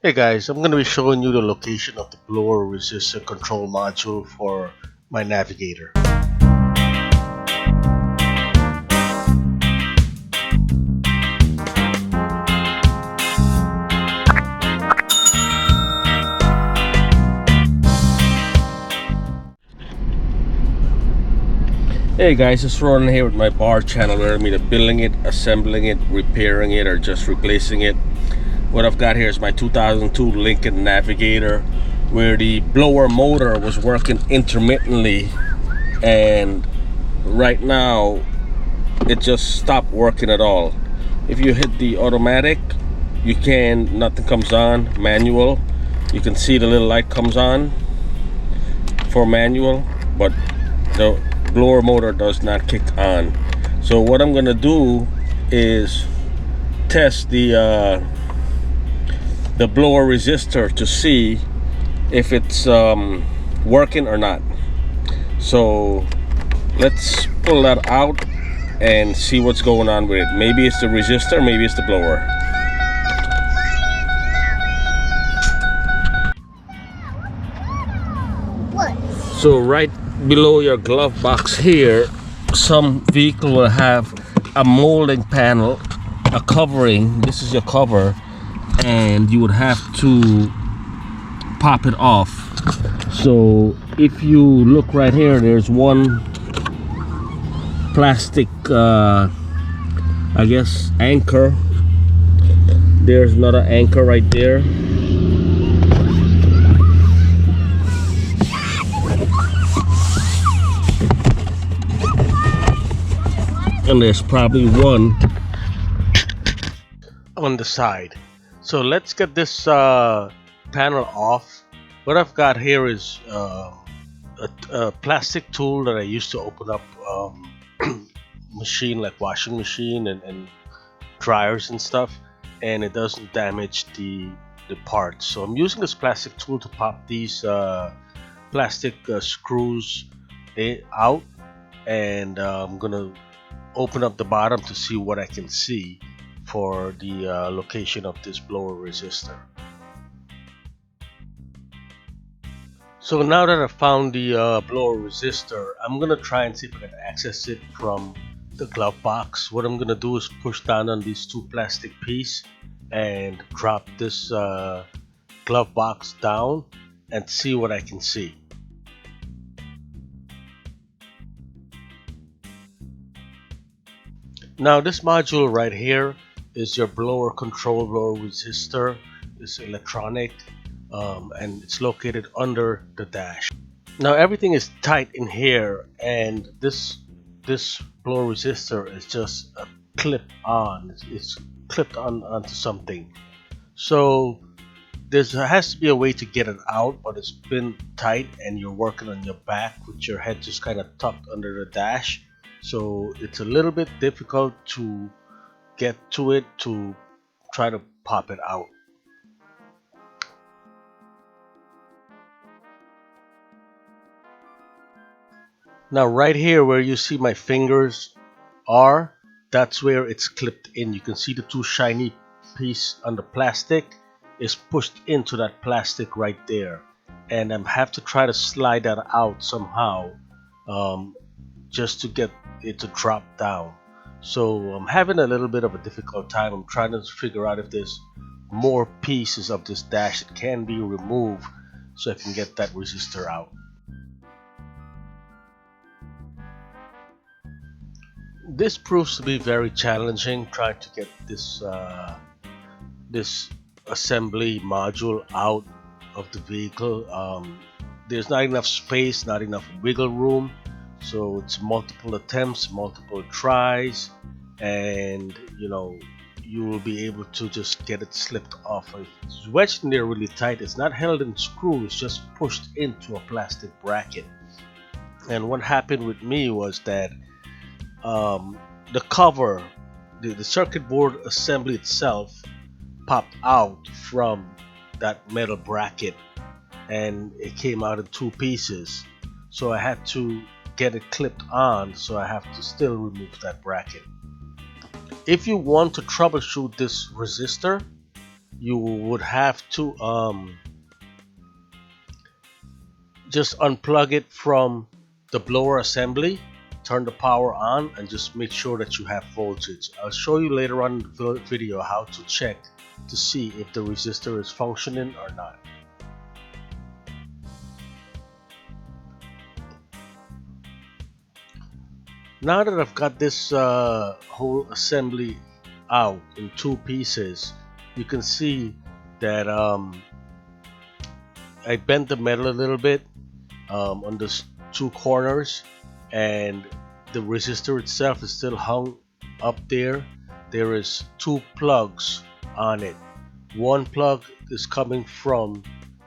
Hey guys, I'm going to be showing you the location of the blower resistor control module for my Navigator. Hey guys, it's Ron here with my bar channel where I'm either building it, assembling it, repairing it, or just replacing it. What I've got here is my 2002 Lincoln Navigator where the blower motor was working intermittently, and right now it just stopped working at all. If you hit the automatic, nothing comes on. Manual, you can see the little light comes on for manual, but the blower motor does not kick on. So what I'm gonna do is test the blower resistor to see if it's working or not. So let's pull that out and see what's going on with it. Maybe it's the resistor, maybe it's the blower. So right below your glove box here, some vehicle will have a molding panel, a covering. This is your cover, and you would have to pop it off. So if you look right here, there's one plastic I guess anchor. There's another anchor right there. And there's probably one on the side. So let's get this panel off. What I've got here is a plastic tool that I used to open up machine like washing machine and dryers and stuff, and it doesn't damage the parts. So I'm using this plastic tool to pop these plastic screws out, and I'm gonna open up the bottom to see what I can see for the location of this blower resistor. So now that I've found the blower resistor, I'm gonna try and see if I can access it from the glove box. What I'm gonna do is push down on these two plastic pieces and drop this glove box down and see what I can see. Now this module right here is your blower control blower resistor. It's electronic, and it's located under the dash. Now everything is tight in here, and this blower resistor is just a clip on. It's clipped onto something. So there has to be a way to get it out, but it's been tight and you're working on your back with your head just kind of tucked under the dash. So it's a little bit difficult to get to it to try to pop it out. Now right here where you see my fingers are, that's where it's clipped in. You can see the two shiny piece on the plastic is pushed into that plastic right there, and I have to try to slide that out somehow, just to get it to drop down. So I'm having a little bit of a difficult time. I'm trying to figure out if there's more pieces of this dash that can be removed so I can get that resistor out. This proves to be very challenging, trying to get this this assembly module out of the vehicle. There's not enough space, not enough wiggle room, so it's multiple attempts, multiple tries, and you will be able to just get it slipped off. It's wedged in there really tight. It's not held in screw, it's just pushed into a plastic bracket. And what happened with me was that the cover, the circuit board assembly itself popped out from that metal bracket, and it came out in two pieces. So I had to get it clipped on, so I have to still remove that bracket. If you want to troubleshoot this resistor, you would have to just unplug it from the blower assembly, turn the power on, and just make sure that you have voltage. I'll show you later on in the video how to check to see if the resistor is functioning or not. Now that I've got this whole assembly out in two pieces, you can see that I bent the metal a little bit on the two corners, and the resistor itself is still hung up there. There is two plugs on it. One plug is coming from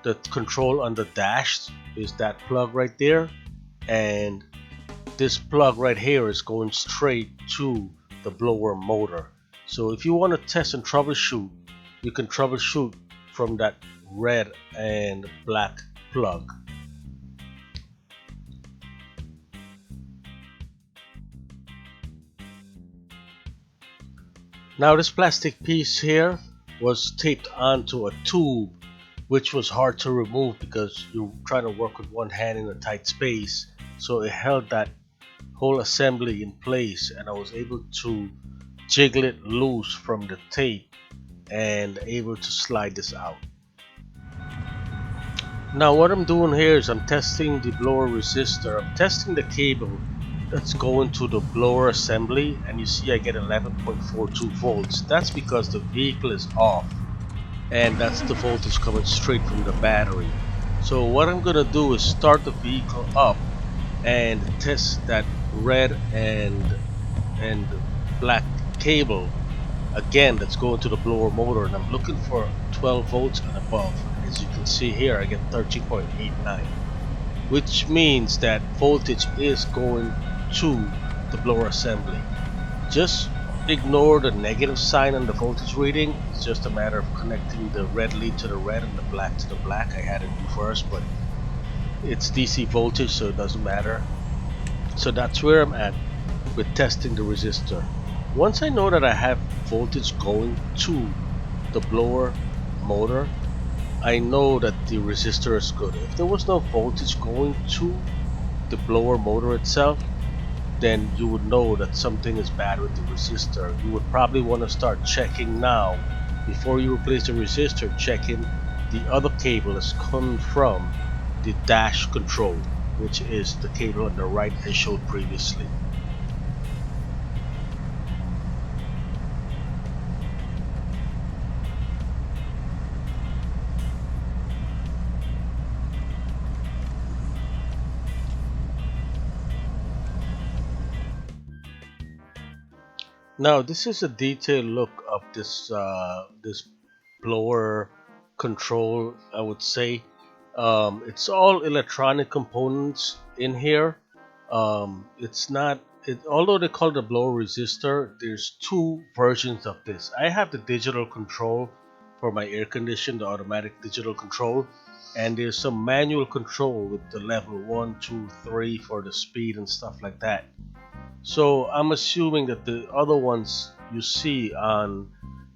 the control on the dash, is that plug right there, and this plug right here is going straight to the blower motor. So if you want to test and troubleshoot, you can troubleshoot from that red and black plug. Now this plastic piece here was taped onto a tube, which was hard to remove because you're trying to work with one hand in a tight space. So it held that whole assembly in place, and I was able to jiggle it loose from the tape and able to slide this out. Now what I'm doing here is I'm testing the blower resistor. I'm testing the cable that's going to the blower assembly, and you see I get 11.42 volts. That's because the vehicle is off, and that's the voltage coming straight from the battery. So what I'm gonna do is start the vehicle up and test that red and black cable again that's going to the blower motor, and I'm looking for 12 volts and above. As you can see here, I get 13.89, which means that voltage is going to the blower assembly. Just ignore the negative sign on the voltage reading. It's just a matter of connecting the red lead to the red and the black to the black. I had it reversed, but it's DC voltage, so it doesn't matter. So that's where I'm at with testing the resistor. Once I know that I have voltage going to the blower motor, I know that the resistor is good. If there was no voltage going to the blower motor itself, then you would know that something is bad with the resistor. You would probably want to start checking now, before you replace the resistor, checking the other cable that's coming from the dash control, which is the cable on the right I showed previously. Now this is a detailed look of this blower control, I would say. It's all electronic components in here. It's not although they call it a blower resistor, there's two versions of this. I have the digital control for my air condition, the automatic digital control, and there's some manual control with the level 1, 2, 3 for the speed and stuff like that. So I'm assuming that the other ones you see on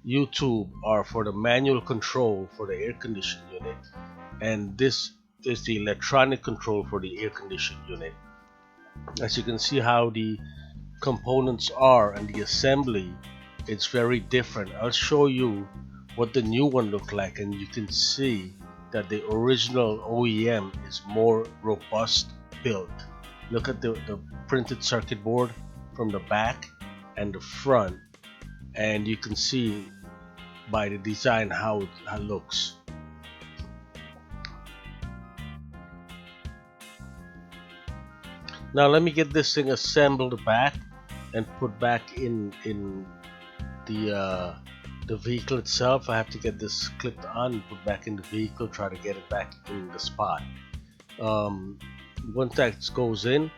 YouTube are for the manual control for the air conditioning unit, and this is the electronic control for the air conditioning unit. As you can see how the components are and the assembly, it's very different. I'll show you what the new one look like, and you can see that the original OEM is more robust built. Look at the printed circuit board from the back and the front, and you can see by the design how it looks. Now let me get this thing assembled back and put back in the vehicle itself. I have to get this clipped on and put back in the vehicle, try to get it back in the spot. Once that goes in,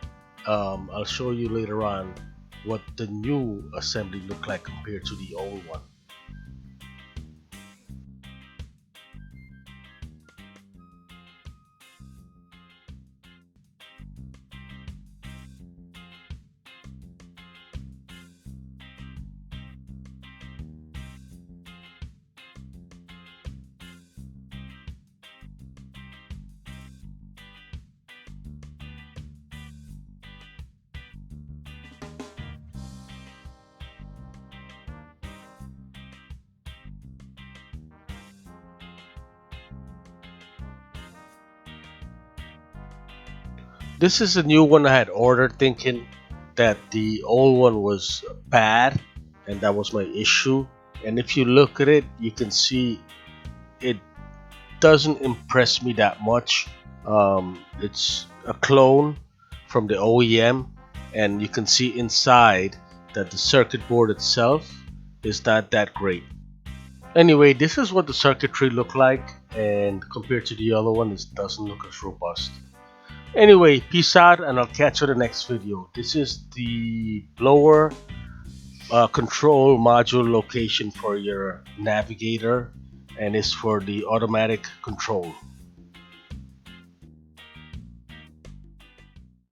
I'll show you later on what the new assembly look like compared to the old one. This is a new one I had ordered thinking that the old one was bad and that was my issue. And if you look at it, you can see it doesn't impress me that much. It's a clone from the OEM, and you can see inside that the circuit board itself is not that great. Anyway, this is what the circuitry look like, and compared to the other one, it doesn't look as robust. Anyway, peace out, and I'll catch you in the next video. This is the blower control module location for your Navigator, and it's for the automatic control.